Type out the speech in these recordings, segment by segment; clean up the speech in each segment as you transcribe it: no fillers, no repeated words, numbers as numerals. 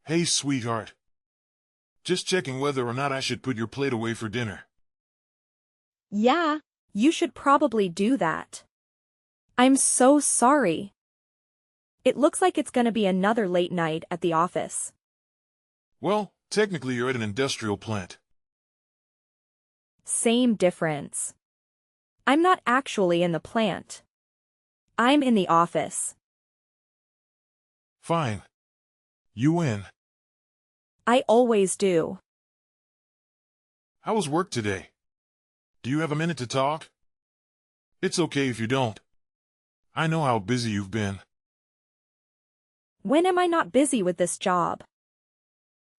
Hey, sweetheart. Just checking whether or not I should put your plate away for dinner. Yeah, you should probably do that. I'm so sorry. It looks like it's gonna be another late night at the office. Well, technically you're at an industrial plant. Same difference. I'm not actually in the plant. I'm in the office. Fine. You win. I always do. How was work today? Do you have a minute to talk? It's okay if you don't. I know how busy you've been. When am I not busy with this job?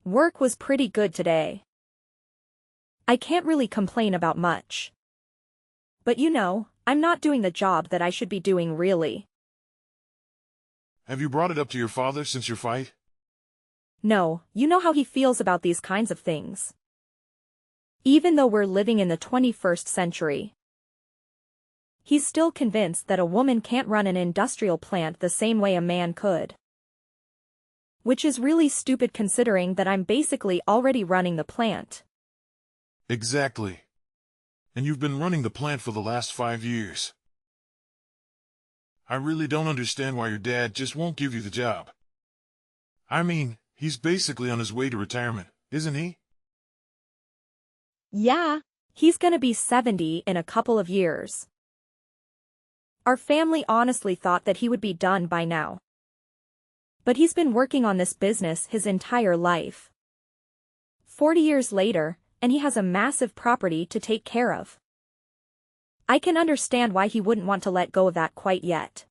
Work was pretty good today. I can't really complain about much. But I'm not doing the job that I should be doing really. Have you brought it up to your father since your fight? No, you know how he feels about these kinds of things. Even though we're living in the 21st century. He's still convinced that a woman can't run an industrial plant the same way a man could. Which is really stupid considering that I'm basically already running the plant. Exactly. And you've been running the plant for the last 5 years. I really don't understand why your dad just won't give you the job. I mean, he's basically on his way to retirement, isn't he? Yeah, he's gonna be 70 in a couple of years. Our family honestly thought that he would be done by now. But he's been working on this business his entire life. 40 years later, and he has a massive property to take care of. I can understand why he wouldn't want to let go of that quite yet.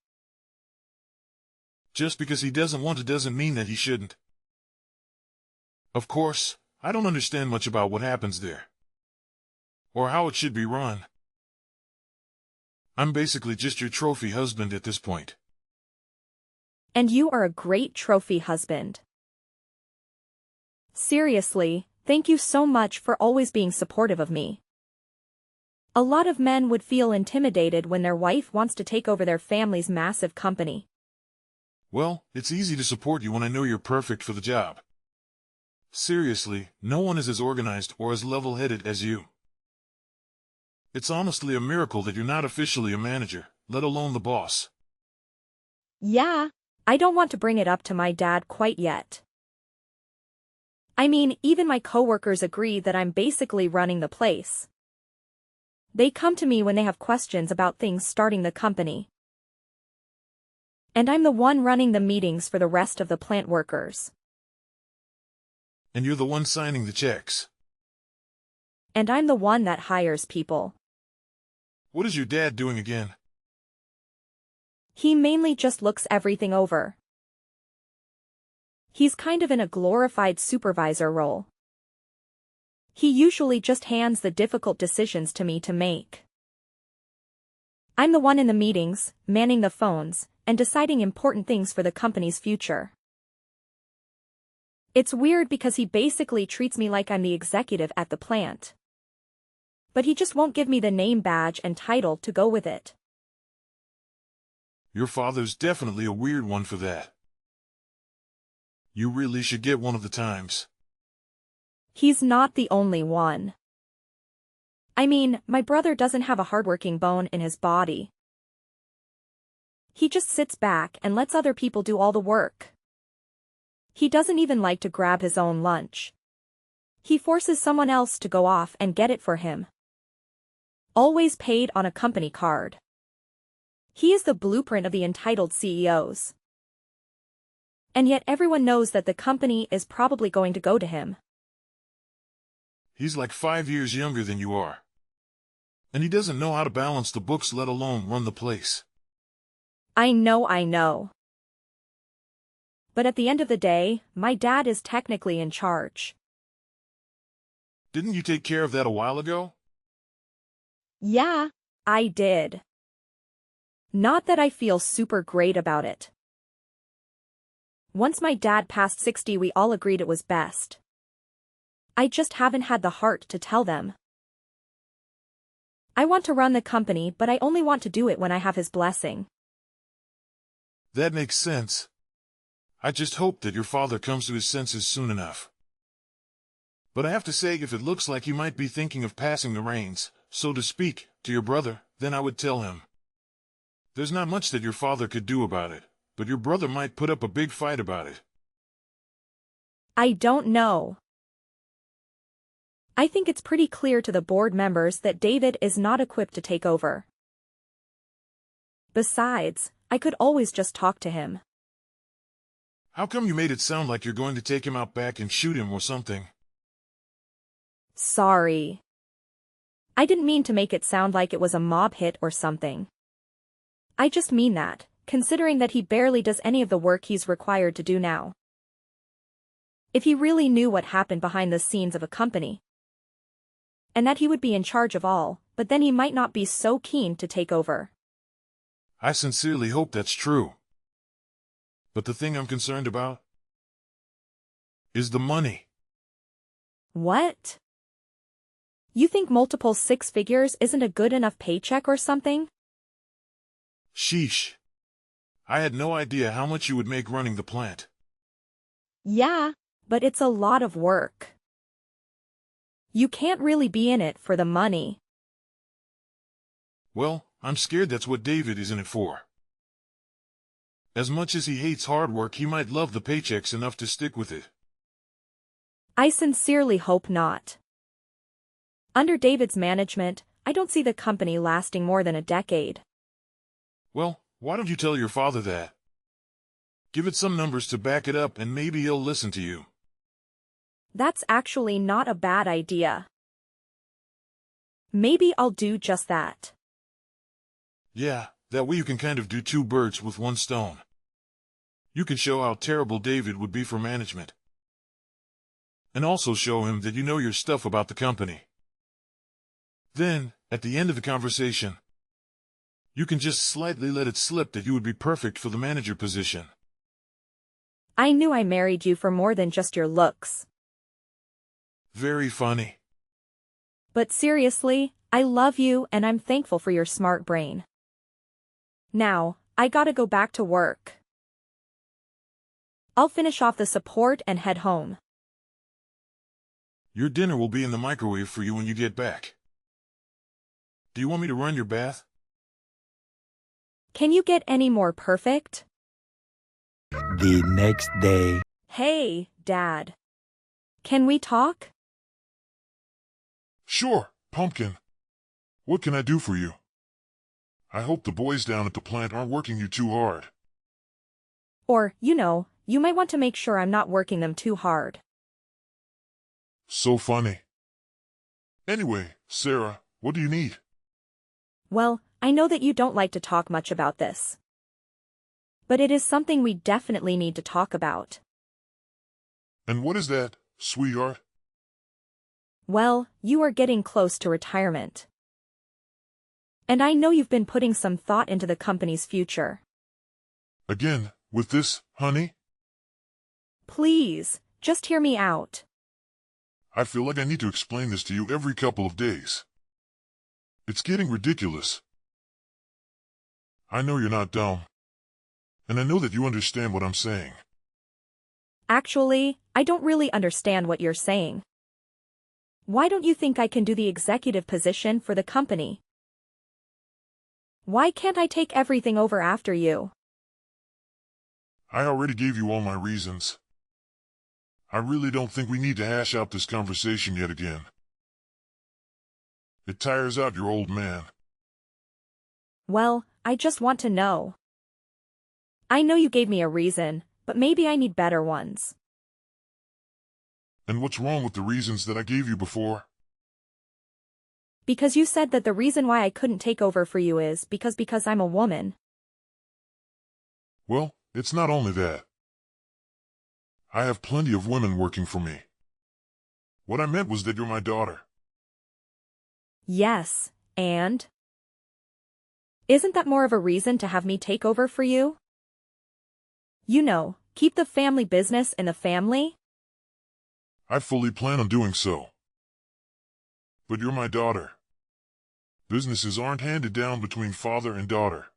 Just because he doesn't want to doesn't mean that he shouldn't. Of course, I don't understand much about what happens there. Or how it should be run. I'm basically just your trophy husband at this point. And you are a great trophy husband. Seriously, thank you so much for always being supportive of me. A lot of men would feel intimidated when their wife wants to take over their family's massive company. Well, it's easy to support you when I know you're perfect for the job. Seriously, no one is as organized or as level-headed as you. It's honestly a miracle that you're not officially a manager, let alone the boss. Yeah, I don't want to bring it up to my dad quite yet. I mean, even my coworkers agree that I'm basically running the place. They come to me when they have questions about things starting the company. And I'm the one running the meetings for the rest of the plant workers. And you're the one signing the checks. And I'm the one that hires people. What is your dad doing again? He mainly just looks everything over. He's kind of in a glorified supervisor role. He usually just hands the difficult decisions to me to make. I'm the one in the meetings, manning the phones, and deciding important things for the company's future. It's weird because he basically treats me like I'm the executive at the plant. But he just won't give me the name badge and title to go with it. Your father's definitely a weird one for that. You really should get one of the times. He's not the only one. I mean, my brother doesn't have a hardworking bone in his body. He just sits back and lets other people do all the work. He doesn't even like to grab his own lunch. He forces someone else to go off and get it for him. Always paid on a company card. He is the blueprint of the entitled CEOs. And yet everyone knows that the company is probably going to go to him. He's like 5 years younger than you are. And he doesn't know how to balance the books, let alone run the place. I know. But at the end of the day, my dad is technically in charge. Didn't you take care of that a while ago? Yeah, I did. Not that I feel super great about it. Once my dad passed 60, we all agreed it was best. I just haven't had the heart to tell them. I want to run the company, but I only want to do it when I have his blessing. That makes sense. I just hope that your father comes to his senses soon enough. But I have to say, if it looks like you might be thinking of passing the reins, so to speak, to your brother, then I would tell him. There's not much that your father could do about it, but your brother might put up a big fight about it. I don't know. I think it's pretty clear to the board members that David is not equipped to take over. Besides, I could always just talk to him. How come you made it sound like you're going to take him out back and shoot him or something? Sorry. I didn't mean to make it sound like it was a mob hit or something. I just mean that, considering that he barely does any of the work he's required to do now. If he really knew what happened behind the scenes of a company, and that he would be in charge of all, but then he might not be so keen to take over. I sincerely hope that's true. But the thing I'm concerned about is the money. What? You think multiple six figures isn't a good enough paycheck or something? Sheesh. I had no idea how much you would make running the plant. Yeah, but it's a lot of work. You can't really be in it for the money. Well, I'm scared that's what David is in it for. As much as he hates hard work, he might love the paychecks enough to stick with it. I sincerely hope not. Under David's management, I don't see the company lasting more than a decade. Well, why don't you tell your father that? Give it some numbers to back it up and maybe he'll listen to you. That's actually not a bad idea. Maybe I'll do just that. Yeah, that way you can kind of do two birds with one stone. You can show how terrible David would be for management. And also show him that you know your stuff about the company. Then, at the end of the conversation, you can just slightly let it slip that you would be perfect for the manager position. I knew I married you for more than just your looks. Very funny. But seriously, I love you and I'm thankful for your smart brain. Now, I gotta go back to work. I'll finish off the support and head home. Your dinner will be in the microwave for you when you get back. Do you want me to run your bath? Can you get any more perfect? The next day. Hey, Dad. Can we talk? Sure, Pumpkin. What can I do for you? I hope the boys down at the plant aren't working you too hard. Or, you might want to make sure I'm not working them too hard. So funny. Anyway, Sarah, what do you need? Well, I know that you don't like to talk much about this. But it is something we definitely need to talk about. And what is that, sweetheart? Well, you are getting close to retirement. And I know you've been putting some thought into the company's future. Again, with this, honey? Please, just hear me out. I feel like I need to explain this to you every couple of days. It's getting ridiculous. I know you're not dumb. And I know that you understand what I'm saying. Actually, I don't really understand what you're saying. Why don't you think I can do the executive position for the company? Why can't I take everything over after you? I already gave you all my reasons. I really don't think we need to hash out this conversation yet again. It tires out your old man. Well, I just want to know. I know you gave me a reason, but maybe I need better ones. And what's wrong with the reasons that I gave you before? Because you said that the reason why I couldn't take over for you is because I'm a woman. Well, it's not only that. I have plenty of women working for me. What I meant was that you're my daughter. Yes, and? Isn't that more of a reason to have me take over for you? Keep the family business in the family? I fully plan on doing so. But you're my daughter. Businesses aren't handed down between father and daughter.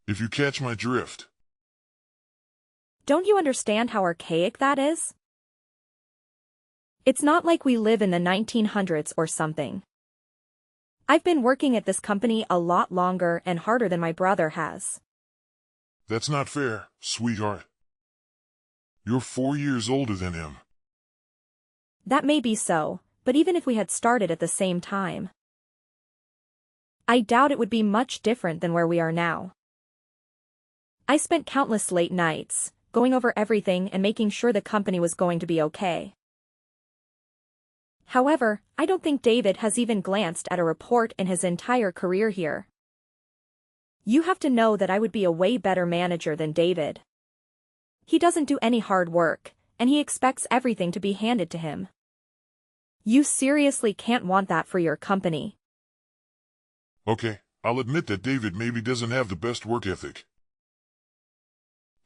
If you catch my drift. Don't you understand how archaic that is? It's not like we live in the 1900s or something. I've been working at this company a lot longer and harder than my brother has. That's not fair, sweetheart. You're 4 years older than him. That may be so, but even if we had started at the same time, I doubt it would be much different than where we are now. I spent countless late nights, going over everything and making sure the company was going to be okay. However, I don't think David has even glanced at a report in his entire career here. You have to know that I would be a way better manager than David. He doesn't do any hard work, and he expects everything to be handed to him. You seriously can't want that for your company. Okay, I'll admit that David maybe doesn't have the best work ethic.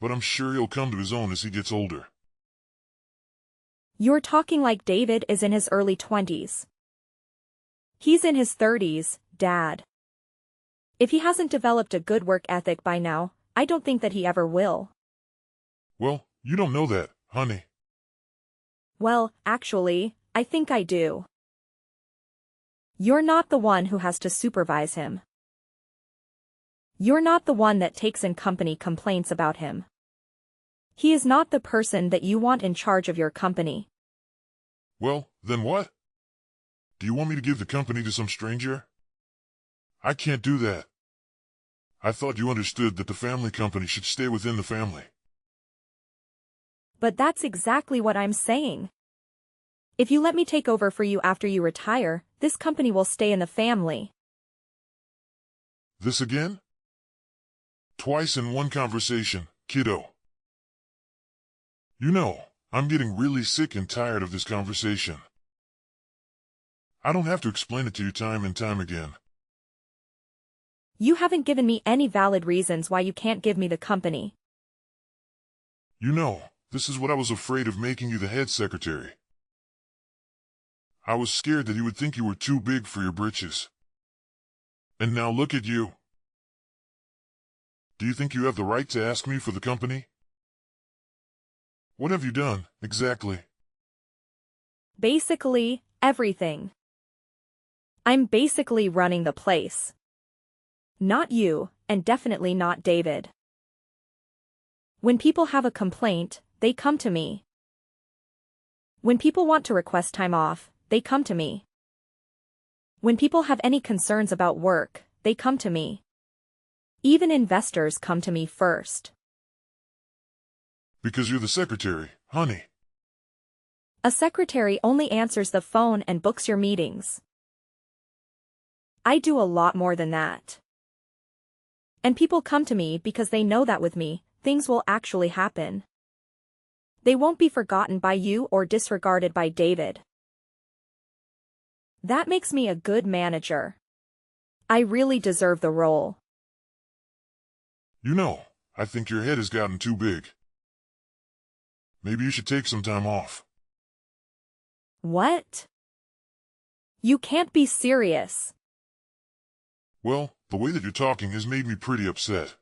But I'm sure he'll come to his own as he gets older. You're talking like David is in his early 20s. He's in his 30s, Dad. If he hasn't developed a good work ethic by now, I don't think that he ever will. Well, you don't know that, honey. Well, actually, I think I do. You're not the one who has to supervise him. You're not the one that takes in company complaints about him. He is not the person that you want in charge of your company. Well, then what? Do you want me to give the company to some stranger? I can't do that. I thought you understood that the family company should stay within the family. But that's exactly what I'm saying. If you let me take over for you after you retire, this company will stay in the family. This again? Twice in one conversation, kiddo. You know, I'm getting really sick and tired of this conversation. I don't have to explain it to you time and time again. You haven't given me any valid reasons why you can't give me the company. You know, this is what I was afraid of making you the head secretary. I was scared that you would think you were too big for your britches. And now look at you. Do you think you have the right to ask me for the company? What have you done, exactly? Basically, everything. I'm basically running the place. Not you, and definitely not David. When people have a complaint, they come to me. When people want to request time off, they come to me. When people have any concerns about work, they come to me. Even investors come to me first. Because you're the secretary, honey. A secretary only answers the phone and books your meetings. I do a lot more than that. And people come to me because they know that with me, things will actually happen. They won't be forgotten by you or disregarded by David. That makes me a good manager. I really deserve the role. You know, I think your head has gotten too big. Maybe you should take some time off. What? You can't be serious. Well, the way that you're talking has made me pretty upset.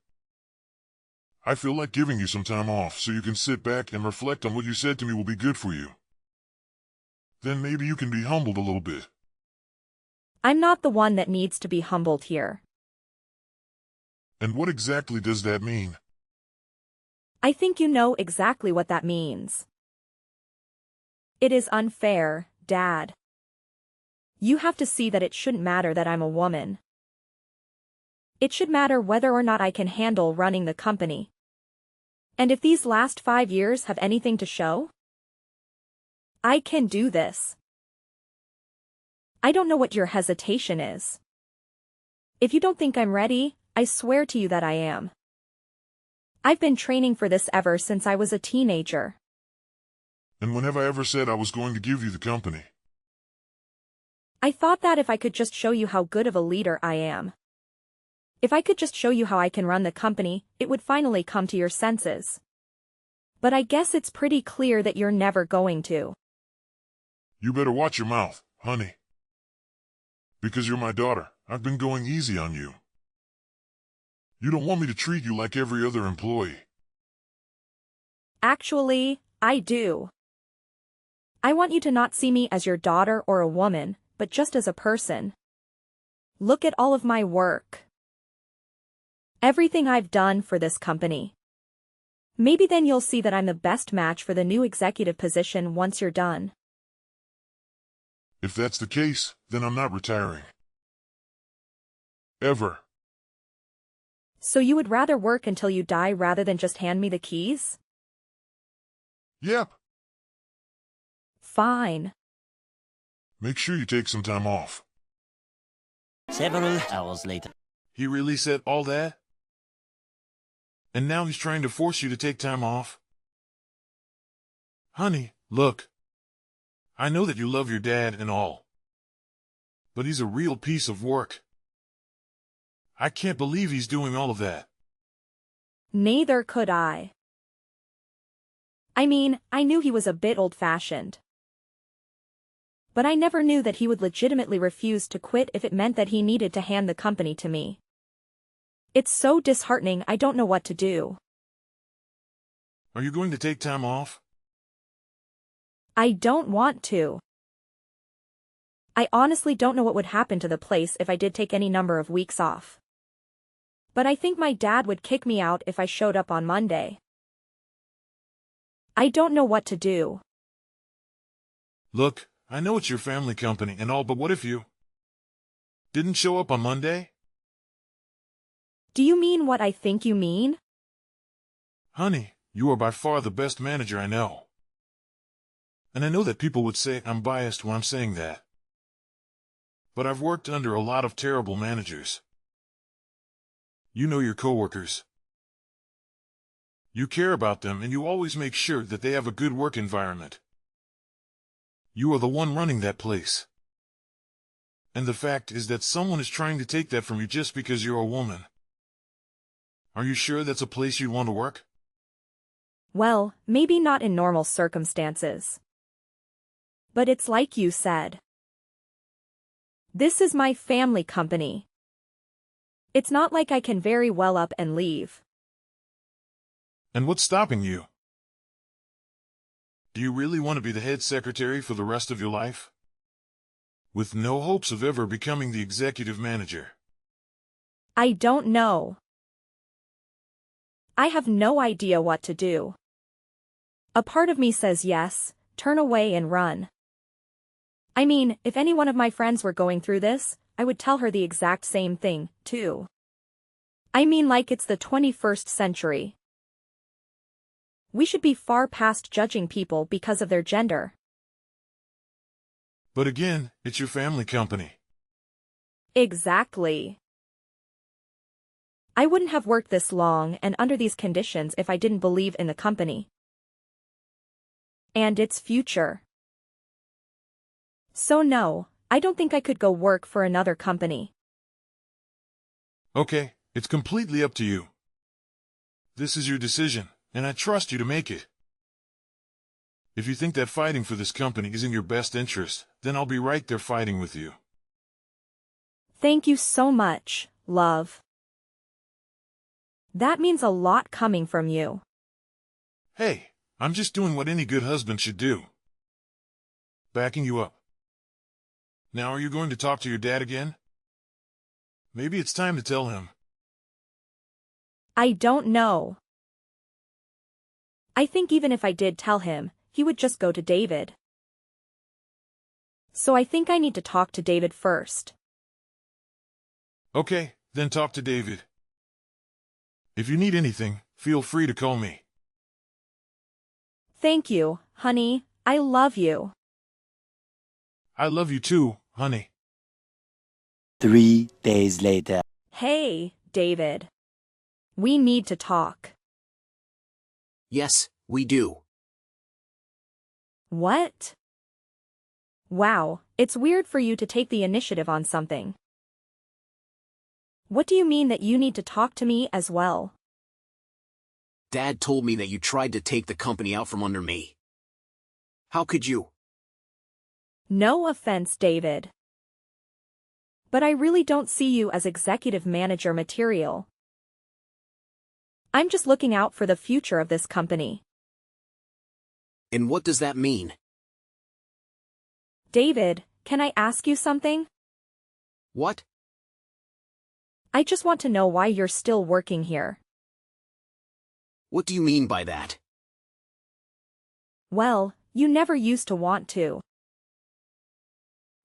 I feel like giving you some time off so you can sit back and reflect on what you said to me will be good for you. Then maybe you can be humbled a little bit. I'm not the one that needs to be humbled here. And what exactly does that mean? I think you know exactly what that means. It is unfair, Dad. You have to see that it shouldn't matter that I'm a woman. It should matter whether or not I can handle running the company. And if these last 5 years have anything to show, I can do this. I don't know what your hesitation is. If you don't think I'm ready, I swear to you that I am. I've been training for this ever since I was a teenager. And when have I ever said I was going to give you the company? I thought that if I could just show you how good of a leader I am. If I could just show you how I can run the company, it would finally come to your senses. But I guess it's pretty clear that you're never going to. You better watch your mouth, honey. Because you're my daughter, I've been going easy on you. You don't want me to treat you like every other employee. Actually, I do. I want you to not see me as your daughter or a woman, but just as a person. Look at all of my work. Everything I've done for this company. Maybe then you'll see that I'm the best match for the new executive position once you're done. If that's the case, then I'm not retiring. Ever. So you would rather work until you die rather than just hand me the keys? Yep. Fine. Make sure you take some time off. Several hours later. He really said all that? And now he's trying to force you to take time off? Honey, look. I know that you love your dad and all. But he's a real piece of work. I can't believe he's doing all of that. Neither could I. I mean, I knew he was a bit old-fashioned. But I never knew that he would legitimately refuse to quit if it meant that he needed to hand the company to me. It's so disheartening I don't know what to do. Are you going to take time off? I don't want to. I honestly don't know what would happen to the place if I did take any number of weeks off. But I think my dad would kick me out if I showed up on Monday. I don't know what to do. Look, I know it's your family company and all, but what if you didn't show up on Monday? Do you mean what I think you mean? Honey, you are by far the best manager I know. And I know that people would say I'm biased when I'm saying that. But I've worked under a lot of terrible managers. You know your coworkers. You care about them and you always make sure that they have a good work environment. You are the one running that place. And the fact is that someone is trying to take that from you just because you're a woman. Are you sure that's a place you'd want to work? Well, maybe not in normal circumstances. But it's like you said. This is my family company. It's not like I can very well up and leave. And what's stopping you? Do you really want to be the head secretary for the rest of your life? With no hopes of ever becoming the executive manager? I don't know. I have no idea what to do. A part of me says yes, turn away and run. I mean, if any one of my friends were going through this, I would tell her the exact same thing, too. I mean, like it's the 21st century. We should be far past judging people because of their gender. But again, it's your family company. Exactly. I wouldn't have worked this long and under these conditions if I didn't believe in the company and its future. So no, I don't think I could go work for another company. Okay, it's completely up to you. This is your decision, and I trust you to make it. If you think that fighting for this company is in your best interest, then I'll be right there fighting with you. Thank you so much, love. That means a lot coming from you. Hey, I'm just doing what any good husband should do. Backing you up. Now are you going to talk to your dad again? Maybe it's time to tell him. I don't know. I think even if I did tell him, he would just go to David. So I think I need to talk to David first. Okay, then talk to David. If you need anything, feel free to call me. Thank you, honey, I love you. I love you too, honey. 3 days later. Hey, David. We need to talk. Yes, we do. What? Wow, it's weird for you to take the initiative on something. What do you mean that you need to talk to me as well? Dad told me that you tried to take the company out from under me. How could you? No offense, David. But I really don't see you as executive manager material. I'm just looking out for the future of this company. And what does that mean? David, can I ask you something? What? I just want to know why you're still working here. What do you mean by that? Well, you never used to want to.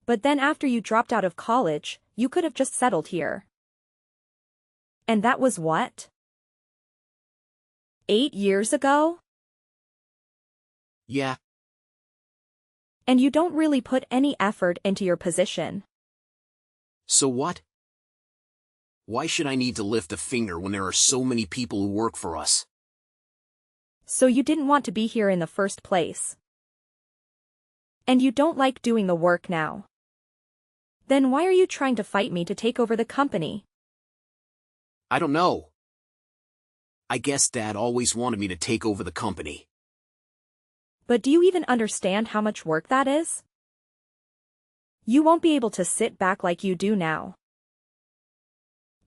But then after you dropped out of college, you could have just settled here. And that was what? 8 years ago? Yeah, And you don't really put any effort into your position. so what? Why should I need to lift a finger when there are so many people who work for us? So you didn't want to be here in the first place. And you don't like doing the work now. Then why are you trying to fight me to take over the company? I don't know. I guess Dad always wanted me to take over the company. But do you even understand how much work that is? You won't be able to sit back like you do now.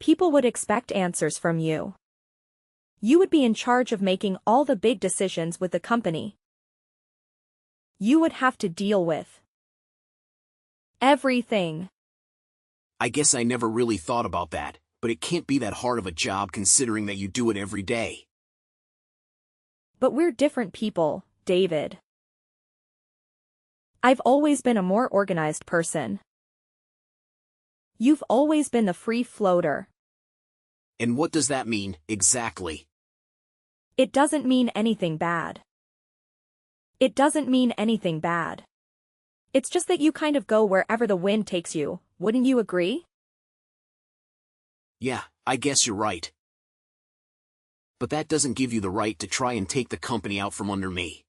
People would expect answers from you. You would be in charge of making all the big decisions with the company. You would have to deal with everything. I guess I never really thought about that, but it can't be that hard of a job considering that you do it every day. But we're different people, David. I've always been a more organized person. You've always been the free floater. And what does that mean, exactly? It doesn't mean anything bad. It doesn't mean anything bad. It's just that you kind of go wherever the wind takes you, wouldn't you agree? Yeah, I guess you're right. But that doesn't give you the right to try and take the company out from under me.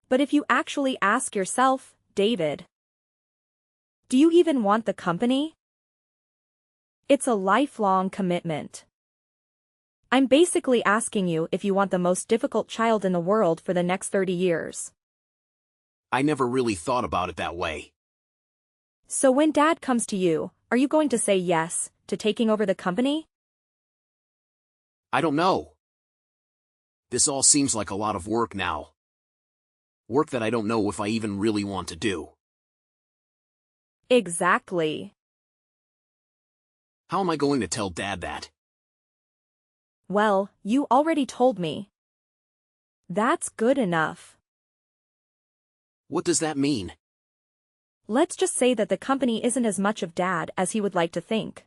But if you actually ask yourself, David, do you even want the company? It's a lifelong commitment. I'm basically asking you if you want the most difficult child in the world for the next 30 years. I never really thought about it that way. So when Dad comes to you, are you going to say yes to taking over the company? I don't know. This all seems like a lot of work now. Work that I don't know if I even really want to do. Exactly. How am I going to tell Dad that? Well, you already told me. That's good enough. What does that mean? Let's just say that the company isn't as much of Dad as he would like to think.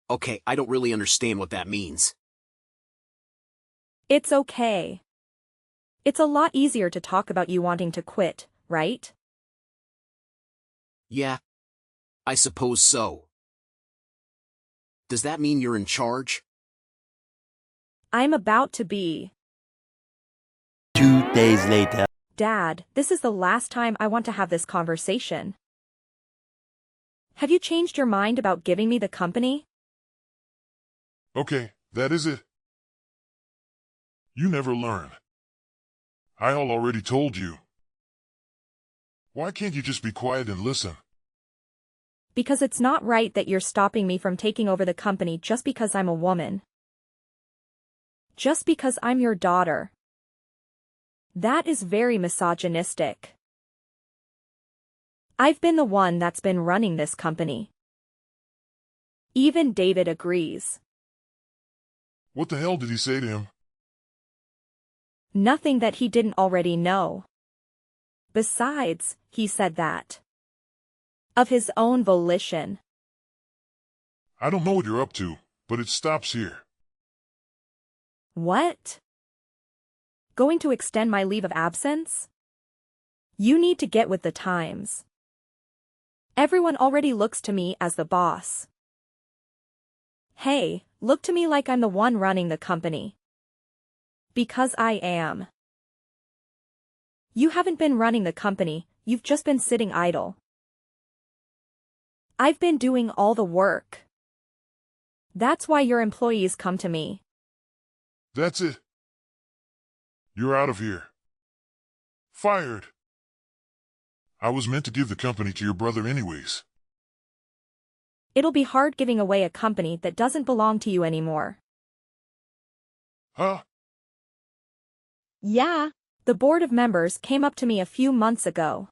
Okay, I don't really understand what that means. It's okay. It's a lot easier to talk about you wanting to quit, right? Yeah, I suppose so. Does that mean you're in charge? I'm about to be. 2 days later. Dad, this is the last time I want to have this conversation. Have you changed your mind about giving me the company? Okay, that is it. You never learn. I already told you. Why can't you just be quiet and listen? Because it's not right that you're stopping me from taking over the company just because I'm a woman. Just because I'm your daughter. That is very misogynistic. I've been the one that's been running this company. Even David agrees. What the hell did he say to him? Nothing that he didn't already know. Besides, he said that. Of his own volition. I don't know what you're up to, but it stops here. What? Going to extend my leave of absence? You need to get with the times. Everyone already looks to me as the boss. Hey, look to me like I'm the one running the company. Because I am. You haven't been running the company, you've just been sitting idle. I've been doing all the work. That's why your employees come to me. That's it. You're out of here. Fired. I was meant to give the company to your brother anyways. It'll be hard giving away a company that doesn't belong to you anymore. Huh? Yeah, The board of members came up to me a few months ago.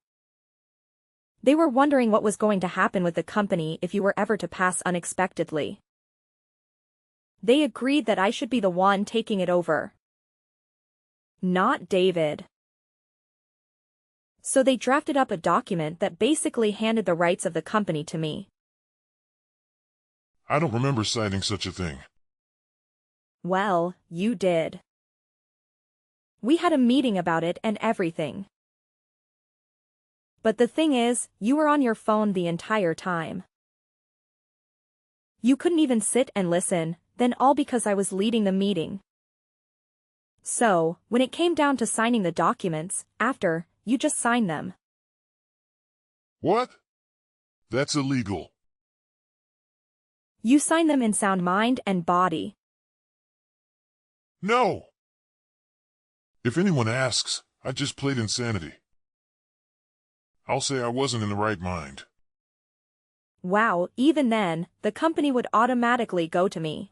They were wondering what was going to happen with the company if you were ever to pass unexpectedly. They agreed that I should be the one taking it over. Not David. So they drafted up a document that basically handed the rights of the company to me. I don't remember citing such a thing. Well, you did. We had a meeting about it and everything. But the thing is, you were on your phone the entire time. You couldn't even sit and listen, then all because I was leading the meeting. So, when it came down to signing the documents, after, you just signed them. What? That's illegal. You signed them in sound mind and body. No! If anyone asks, I just played insanity. I'll say I wasn't in the right mind. Wow, even then, the company would automatically go to me.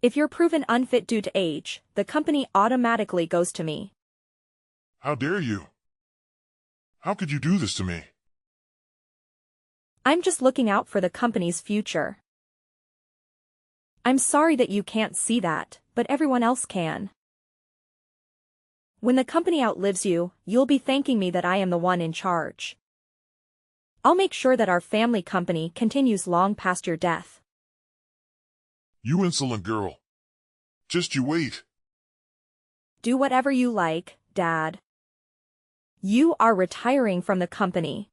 If you're proven unfit due to age, the company automatically goes to me. How dare you? How could you do this to me? I'm just looking out for the company's future. I'm sorry that you can't see that, but everyone else can. When the company outlives you, you'll be thanking me that I am the one in charge. I'll make sure that our family company continues long past your death. You insolent girl. Just you wait. Do whatever you like, Dad. You are retiring from the company.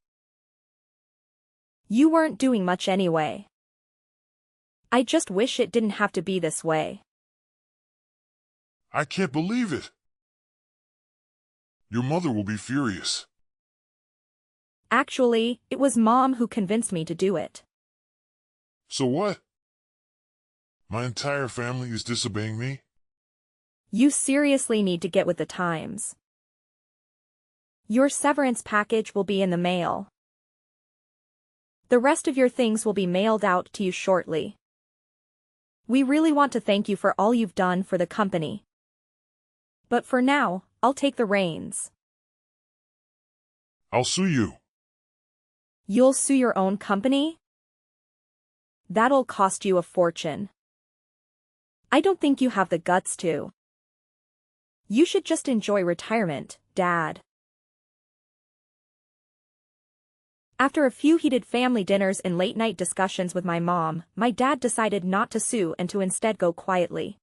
You weren't doing much anyway. I just wish it didn't have to be this way. I can't believe it. Your mother will be furious. Actually, it was Mom who convinced me to do it. So what? My entire family is disobeying me? You seriously need to get with the times. Your severance package will be in the mail. The rest of your things will be mailed out to you shortly. We really want to thank you for all you've done for the company. But for now, I'll take the reins. I'll sue you. You'll sue your own company? That'll cost you a fortune. I don't think you have the guts to. You should just enjoy retirement, Dad. After a few heated family dinners and late-night discussions with my mom, my dad decided not to sue and to instead go quietly.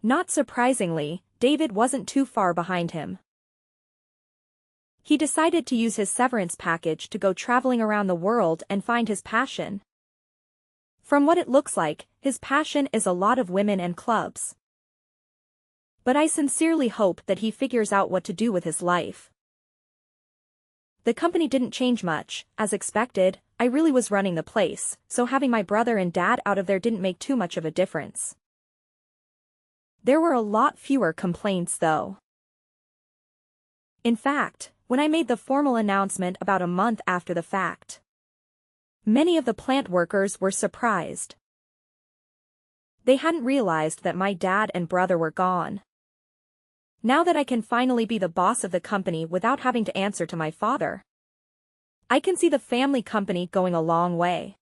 Not surprisingly, David wasn't too far behind him. He decided to use his severance package to go traveling around the world and find his passion. From what it looks like, his passion is a lot of women and clubs. But I sincerely hope that he figures out what to do with his life. The company didn't change much, as expected. I really was running the place, so having my brother and dad out of there didn't make too much of a difference. There were a lot fewer complaints though. In fact, when I made the formal announcement about a month after the fact, many of the plant workers were surprised. They hadn't realized that my dad and brother were gone. Now that I can finally be the boss of the company without having to answer to my father, I can see the family company going a long way.